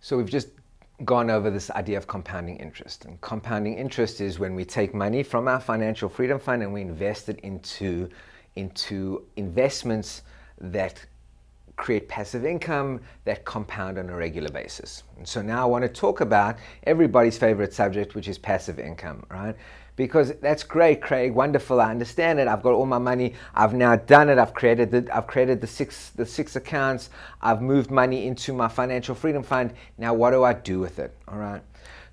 So we've just gone over this idea of compounding interest. And compounding interest is when we take money from our financial freedom fund and we invest it into investments that create passive income that compound on a regular basis. And so now I want to talk about everybody's favorite subject, which is passive income, right? Because that's great, Craig, wonderful, I understand it. I've got all my money, I've now done it, I've created the six accounts, I've moved money into my financial freedom fund. Now what do I do with it? All right.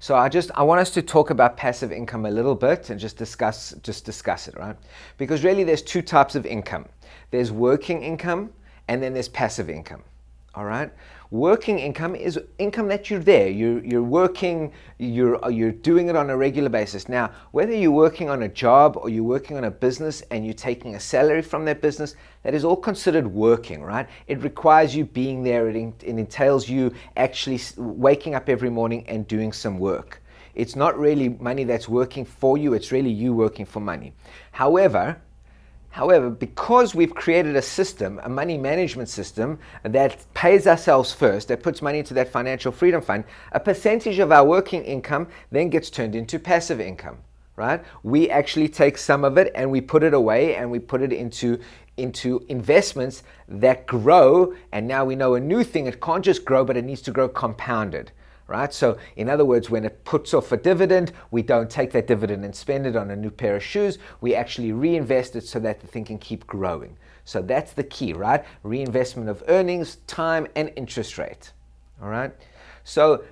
So I want us to talk about passive income a little bit and just discuss it, right? Because really there's two types of income. There's working income and then there's passive income. All right. Working income is income that you're there. You're working. You're doing it on a regular basis. Now, whether you're working on a job or you're working on a business and you're taking a salary from that business, that is all considered working, right? It requires you being there. It entails you actually waking up every morning and doing some work. It's not really money that's working for you. It's really you working for money. However, because we've created a system, a money management system that pays ourselves first, that puts money into that financial freedom fund, a percentage of our working income then gets turned into passive income, right? We actually take some of it and we put it away and we put it into investments that grow. And now we know a new thing. It can't just grow, but it needs to grow compounded. Right? So in other words, when it puts off a dividend, we don't take that dividend and spend it on a new pair of shoes. We actually reinvest it so that the thing can keep growing. So that's the key, right? Reinvestment of earnings, time, and interest rate. All right. So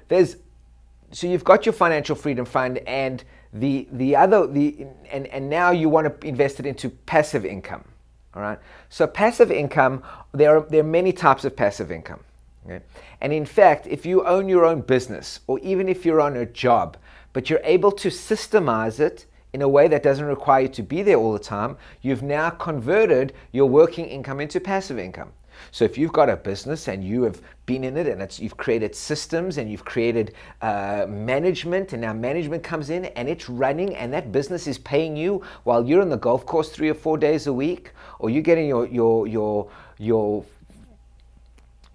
you've got your financial freedom fund and and now you want to invest it into passive income. All right. So passive income, there are many types of passive income. Okay. And in fact, if you own your own business, or even if you're on a job, but you're able to systemize it in a way that doesn't require you to be there all the time, you've now converted your working income into passive income. So if you've got a business and you have been in it and you've created systems and you've created management, and now management comes in and it's running and that business is paying you while you're on the golf course 3 or 4 days a week, or you're getting your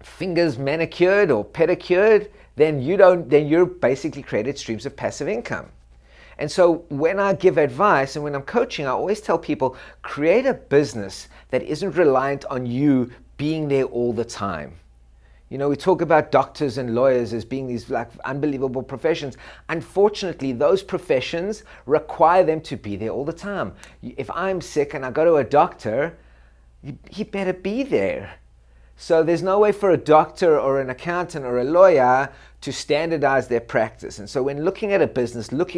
fingers manicured or pedicured, then you're basically created streams of passive income. And so when I give advice and when I'm coaching, I always tell people, create a business that isn't reliant on you being there all the time. You know, we talk about doctors and lawyers as being these like unbelievable professions. Unfortunately, those professions require them to be there all the time. If I'm sick and I go to a doctor, he better be there. So there's no way for a doctor or an accountant or a lawyer to standardize their practice. And so when looking at a business, look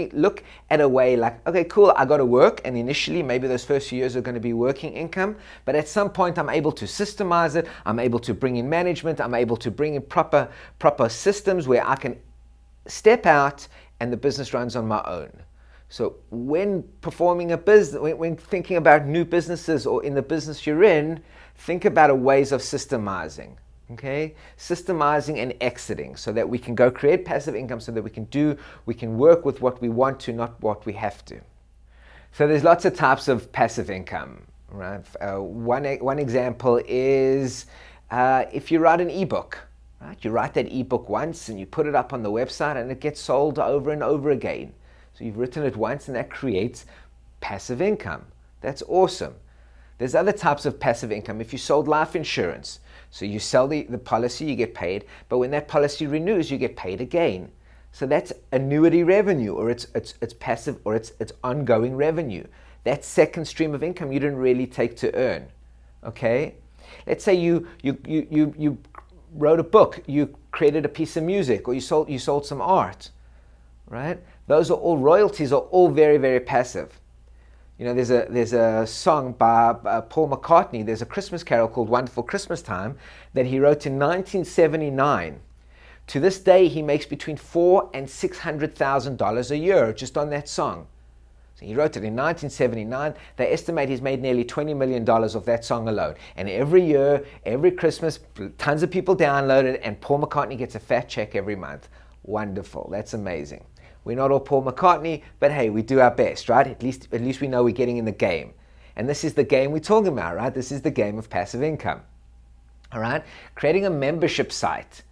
at a way like, okay, cool, I got to work. And initially, maybe those first few years are going to be working income. But at some point, I'm able to systemize it. I'm able to bring in management. I'm able to bring in proper systems where I can step out and the business runs on my own. So when performing a business, when thinking about new businesses or in the business you're in, think about ways of systemizing, okay? Systemizing and exiting so that we can go create passive income so that we can work with what we want to, not what we have to. So there's lots of types of passive income, right? One example is if you write an ebook, right? You write that ebook once and you put it up on the website and it gets sold over and over again. So you've written it once and that creates passive income. That's awesome. There's other types of passive income. If you sold life insurance, so you sell the policy, you get paid, but when that policy renews, you get paid again. So that's annuity revenue, or it's passive, or it's ongoing revenue. That second stream of income you didn't really take to earn. Okay? Let's say you wrote a book, you created a piece of music, or you sold some art. Right? Those are all royalties, are all very, very passive. You know, there's a song by Paul McCartney. There's a Christmas carol called "Wonderful Christmas Time" that he wrote in 1979. To this day, he makes between $400,000 and $600,000 a year just on that song. So he wrote it in 1979. They estimate he's made nearly $20 million of that song alone. And every year, every Christmas, tons of people download it, and Paul McCartney gets a fat check every month. Wonderful. That's amazing. We're not all Paul McCartney, but hey, we do our best, right? At least we know we're getting in the game. And this is the game we're talking about, right? This is the game of passive income. All right? Creating a membership site.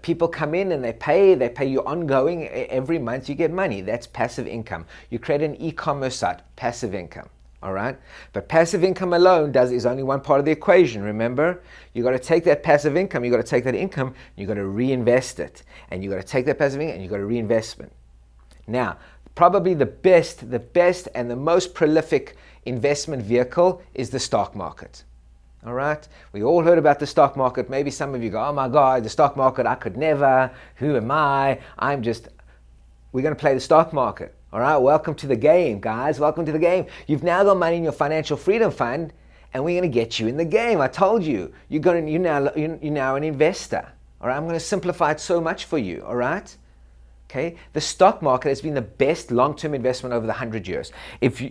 People come in and they pay you ongoing every month. You get money. That's passive income. You create an e-commerce site, passive income. All right, but passive income alone is only one part of the equation. Remember, you got to take that passive income. You got to take that income. You got to reinvest it, and you got to take that passive income and you got to reinvestment. Now, probably the best, and the most prolific investment vehicle is the stock market. All right, we all heard about the stock market. Maybe some of you go, "Oh my God, the stock market! I could never. Who am I? We're going to play the stock market." All right, welcome to the game, guys. Welcome to the game. You've now got money in your financial freedom fund, and we're going to get you in the game. I told you, you're now an investor. All right, I'm going to simplify it so much for you. All right, okay. The stock market has been the best long-term investment over the 100 years. If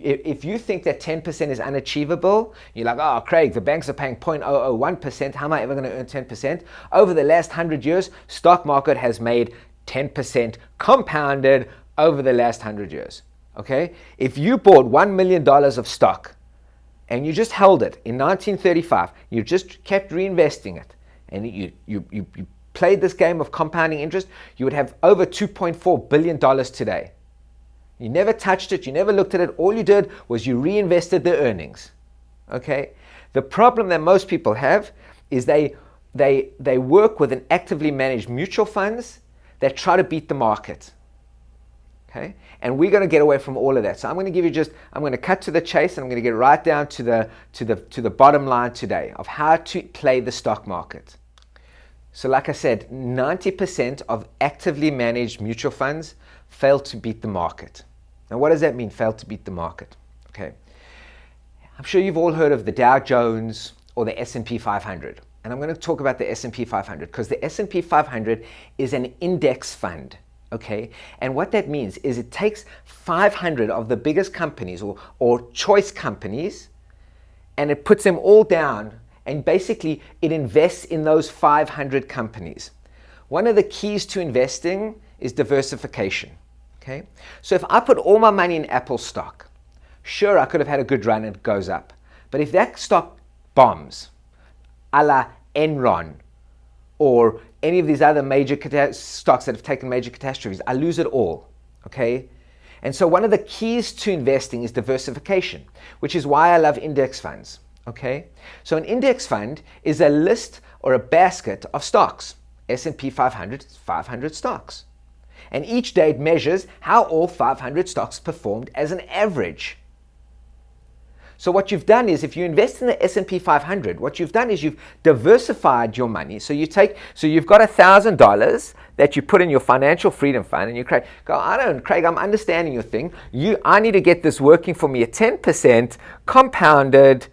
you think that 10% is unachievable, you're like, "Oh, Craig, the banks are paying 0.001%. How am I ever going to earn 10%?" Over the last 100 years, stock market has made 10% compounded over the last 100 years, okay? If you bought $1 million of stock and you just held it in 1935, you just kept reinvesting it, and you played this game of compounding interest, you would have over $2.4 billion today. You never touched it, you never looked at it, all you did was you reinvested the earnings, okay? The problem that most people have is they work with an actively managed mutual funds that try to beat the market. Okay, and we're going to get away from all of that. So I'm going to cut to the chase, and I'm going to get right down to the bottom line today of how to play the stock market. So like I said, 90% of actively managed mutual funds fail to beat the market. Now what does that mean, fail to beat the market? Okay, I'm sure you've all heard of the Dow Jones or the S&P 500. And I'm going to talk about the S&P 500 because the S&P 500 is an index fund. Okay, and what that means is it takes 500 of the biggest companies or choice companies, and it puts them all down, and basically it invests in those 500 companies. One of the keys to investing is diversification. Okay, so if I put all my money in Apple stock, sure, I could have had a good run and it goes up, but if that stock bombs, a la Enron or any of these other major stocks that have taken major catastrophes, I lose it all, okay? And so one of the keys to investing is diversification, which is why I love index funds, okay? So an index fund is a list or a basket of stocks. S&P 500 is 500 stocks. And each day it measures how all 500 stocks performed as an average. So what you've done is, if you invest in the S&P 500, what you've done is you've diversified your money. So you've got $1,000 that you put in your financial freedom fund, and you Craig, I'm understanding your thing. I need to get this working for me at 10% compounded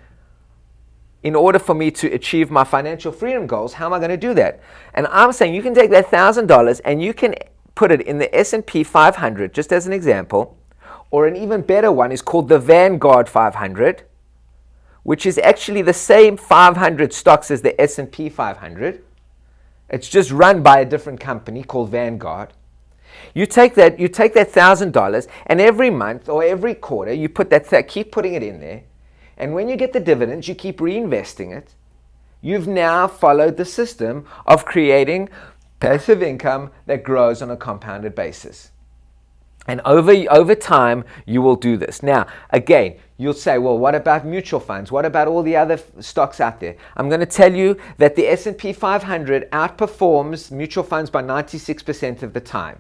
in order for me to achieve my financial freedom goals. How am I going to do that? And I'm saying you can take that $1,000 and you can put it in the S&P 500, just as an example. Or an even better one is called the Vanguard 500, which is actually the same 500 stocks as the S&P 500. It's just run by a different company called Vanguard. You take that $1,000, and every month or every quarter you keep putting it in there, and when you get the dividends, you keep reinvesting it. You've now followed the system of creating passive income that grows on a compounded basis. And over time, you will do this. Now, again, you'll say, well, what about mutual funds? What about all the other stocks out there? I'm going to tell you that the S&P 500 outperforms mutual funds by 96% of the time.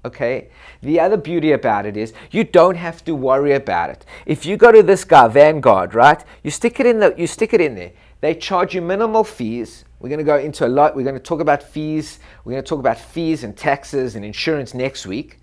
Okay? The other beauty about it is you don't have to worry about it. If you go to this guy, Vanguard, right? You stick it in there. They charge you minimal fees. We're going to go into a lot. We're going to talk about fees. We're going to talk about fees and taxes and insurance next week.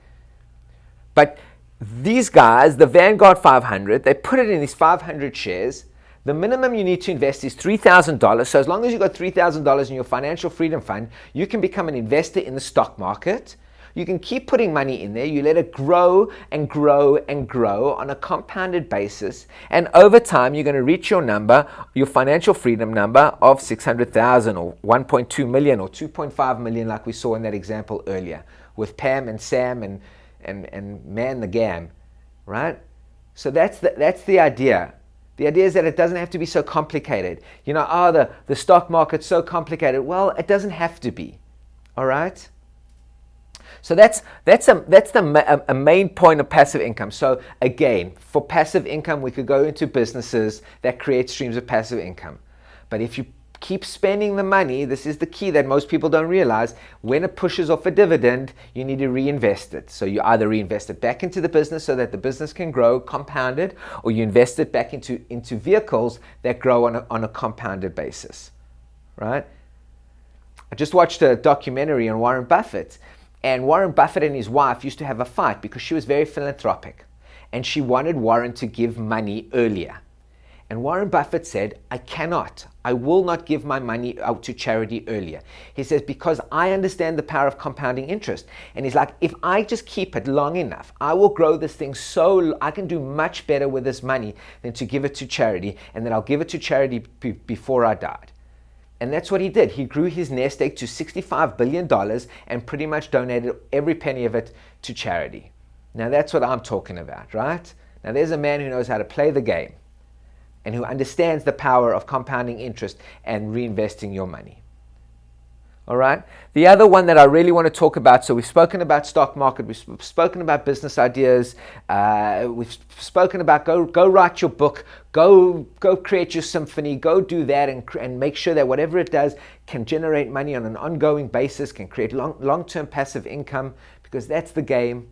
But these guys, the Vanguard 500, they put it in these 500 shares. The minimum you need to invest is $3,000. So as long as you've got $3,000 in your financial freedom fund, you can become an investor in the stock market. You can keep putting money in there. You let it grow and grow and grow on a compounded basis. And over time, you're going to reach your number, your financial freedom number of 600,000 or 1.2 million or 2.5 million, like we saw in that example earlier with Pam and Sam and Man the Gam, right? So that's the idea. The idea is that it doesn't have to be so complicated. The stock market's so complicated. Well, it doesn't have to be. All right. So that's a main point of passive income. So again, for passive income, we could go into businesses that create streams of passive income. But if you keep spending the money, this is the key that most people don't realize. When it pushes off a dividend, you need to reinvest it. So you either reinvest it back into the business so that the business can grow compounded, or you invest it back into vehicles that grow on a compounded basis, right? I just watched a documentary on Warren Buffett, and Warren Buffett and his wife used to have a fight because she was very philanthropic and she wanted Warren to give money earlier. And Warren Buffett said, I will not give my money out to charity earlier. He says, because I understand the power of compounding interest. And he's like, if I just keep it long enough, I will grow this thing so I can do much better with this money than to give it to charity. And then I'll give it to charity before I died. And that's what he did. He grew his nest egg to $65 billion and pretty much donated every penny of it to charity. Now that's what I'm talking about, right? Now there's a man who knows how to play the game and who understands the power of compounding interest and reinvesting your money. All right. The other one that I really want to talk about, so we've spoken about stock market, we've spoken about business ideas, we've spoken about go write your book, go create your symphony, go do that and make sure that whatever it does can generate money on an ongoing basis, can create long-term passive income, because that's the game,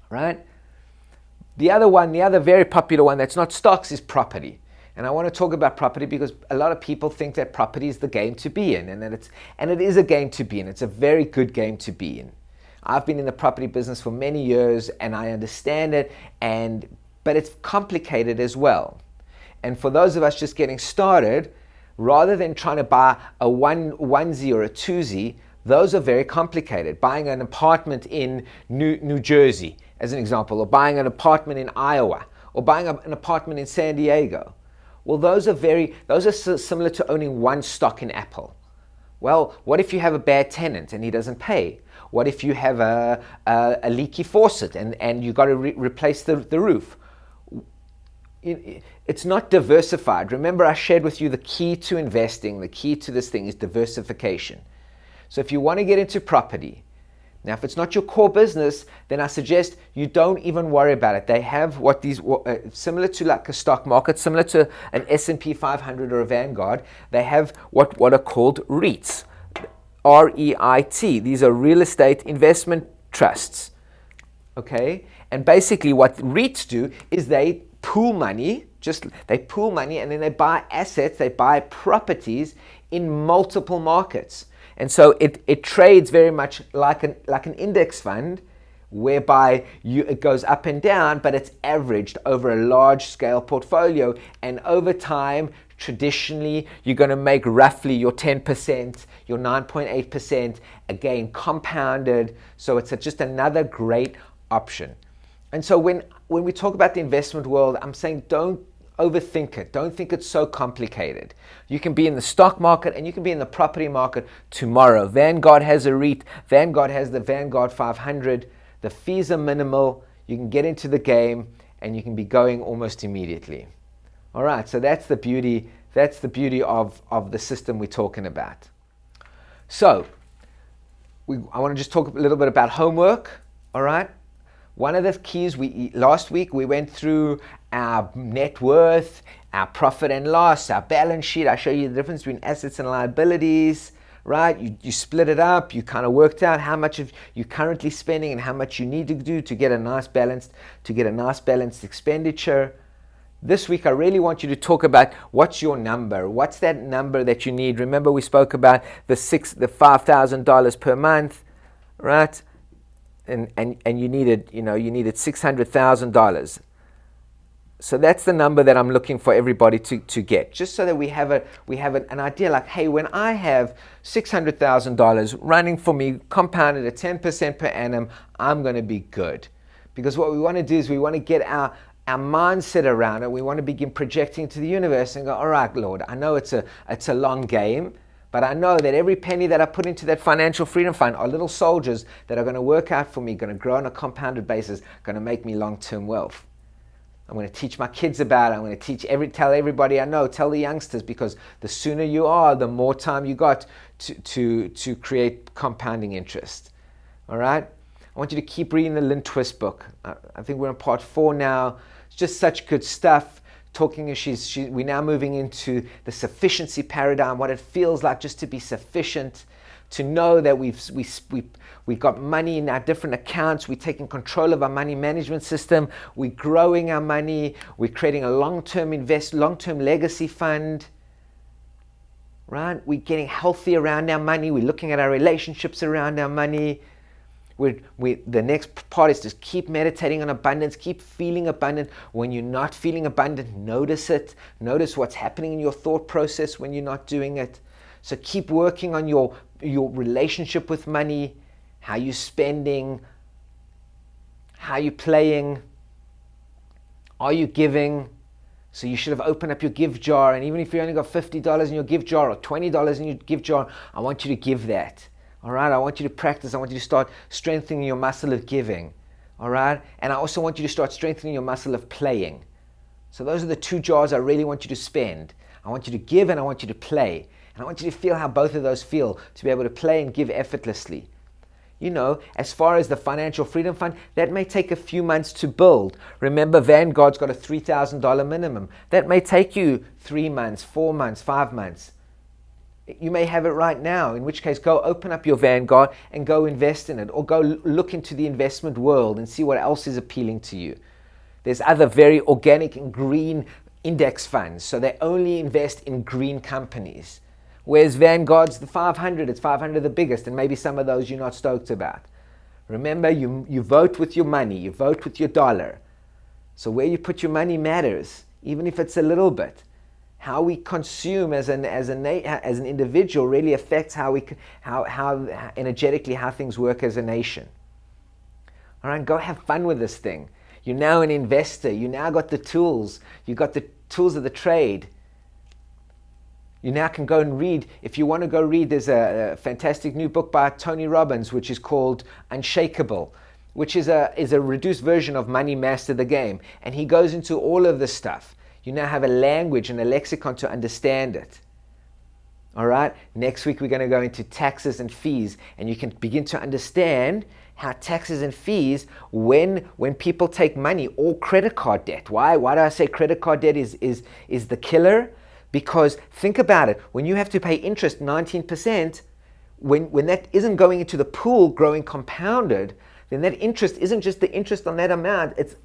right? The other very popular one that's not stocks is property. And I want to talk about property because a lot of people think that property is the game to be in, and it is a game to be in. It's a very good game to be in. I've been in the property business for many years and I understand it, but it's complicated as well. And for those of us just getting started, rather than trying to buy a onesie or a twosie, those are very complicated. Buying an apartment in New Jersey, as an example, or buying an apartment in Iowa, or buying an apartment in San Diego. Well, those are similar to owning one stock in Apple. Well, what if you have a bad tenant and he doesn't pay? What if you have a leaky faucet and you got to replace the roof? It's not diversified. Remember, I shared with you the key to investing, the key to this thing is diversification. So if you want to get into property, now, if it's not your core business, then I suggest you don't even worry about it. They have similar to like a stock market, similar to an S&P 500 or a Vanguard, they have what are called REITs, R-E-I-T. These are real estate investment trusts, okay? And basically what REITs do is they pool money and then they buy assets, they buy properties in multiple markets. And so it trades very much like an index fund, whereby it goes up and down, but it's averaged over a large scale portfolio. And over time, traditionally, you're going to make roughly your 10%, your 9.8%, again, compounded. So it's just another great option. And so when we talk about the investment world, I'm saying don't overthink it. Don't think it's so complicated. You can be in the stock market and you can be in the property market tomorrow. Vanguard has a REIT. Vanguard has the Vanguard 500. The fees are minimal. You can get into the game and you can be going almost immediately. All right, so that's the beauty of the system we're talking about. So I want to just talk a little bit about homework. All right. One of the keys last week we went through our net worth, our profit and loss, our balance sheet. I show you the difference between assets and liabilities, right? You split it up. You kind of worked out how much of you're currently spending and how much you need to do to get a nice balanced expenditure. This week I really want you to talk about what's your number. What's that number that you need? Remember we spoke about the $5,000 per month, right? And you needed $600,000. So that's the number that I'm looking for everybody to get, just so that we have an idea like, hey, when I have $600,000 running for me, compounded at 10% per annum, I'm going to be good. Because what we want to do is we want to get our mindset around it. We want to begin projecting to the universe and go, all right, Lord, I know it's a long game, but I know that every penny that I put into that financial freedom fund are little soldiers that are going to work out for me, going to grow on a compounded basis, going to make me long-term wealth. I'm going to teach my kids about it. I'm going to tell everybody I know, tell the youngsters, because the sooner you are, the more time you got to create compounding interest. All right? I want you to keep reading the Lynn Twist book. I think we're on part 4 now. It's just such good stuff. We're now moving into the sufficiency paradigm, what it feels like just to be sufficient, to know that we've got money in our different accounts, we're taking control of our money management system, we're growing our money, we're creating a long-term legacy fund, right? We're getting healthy around our money, we're looking at our relationships around our money. The next part is just keep meditating on abundance, keep feeling abundant. When you're not feeling abundant, notice it. Notice what's happening in your thought process when you're not doing it. So keep working on your relationship with money, how you're spending, how you're playing, are you giving? So you should have opened up your give jar, and even if you only got $50 in your give jar or $20 in your give jar, I want you to give that. All right, I want you to practice. I want you to start strengthening your muscle of giving. All right, and I also want you to start strengthening your muscle of playing. So those are the 2 jars I really want you to spend. I want you to give and I want you to play. And I want you to feel how both of those feel, to be able to play and give effortlessly. You know, as far as the Financial Freedom Fund, that may take a few months to build. Remember, Vanguard's got a $3,000 minimum. That may take you 3 months, 4 months, 5 months. You may have it right now, in which case go open up your Vanguard and go invest in it, or go look into the investment world and see what else is appealing to you. There's other very organic and green index funds, so they only invest in green companies. Whereas Vanguard's the 500, it's 500 the biggest, and maybe some of those you're not stoked about. Remember, you vote with your money, you vote with your dollar. So where you put your money matters, even if it's a little bit. How we consume as an individual really affects how energetically how things work as a nation. All right, go have fun with this thing. You're now an investor. You now got the tools. You got the tools of the trade. You now can go and read. If you want to go read, there's a fantastic new book by Tony Robbins, which is called Unshakable, which is a reduced version of Money Master the Game, and he goes into all of this stuff. You now have a language and a lexicon to understand it. All right? Next week, we're going to go into taxes and fees, and you can begin to understand how taxes and fees, when people take money or credit card debt. Why do I say credit card debt is the killer? Because think about it. When you have to pay interest 19%, when that isn't going into the pool growing compounded, then that interest isn't just the interest on that amount. It's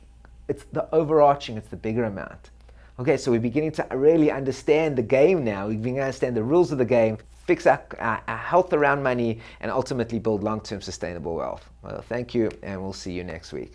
the overarching, it's the bigger amount. Okay, so we're beginning to really understand the game now. We're beginning to understand the rules of the game, fix our health around money, and ultimately build long-term sustainable wealth. Well, thank you, and we'll see you next week.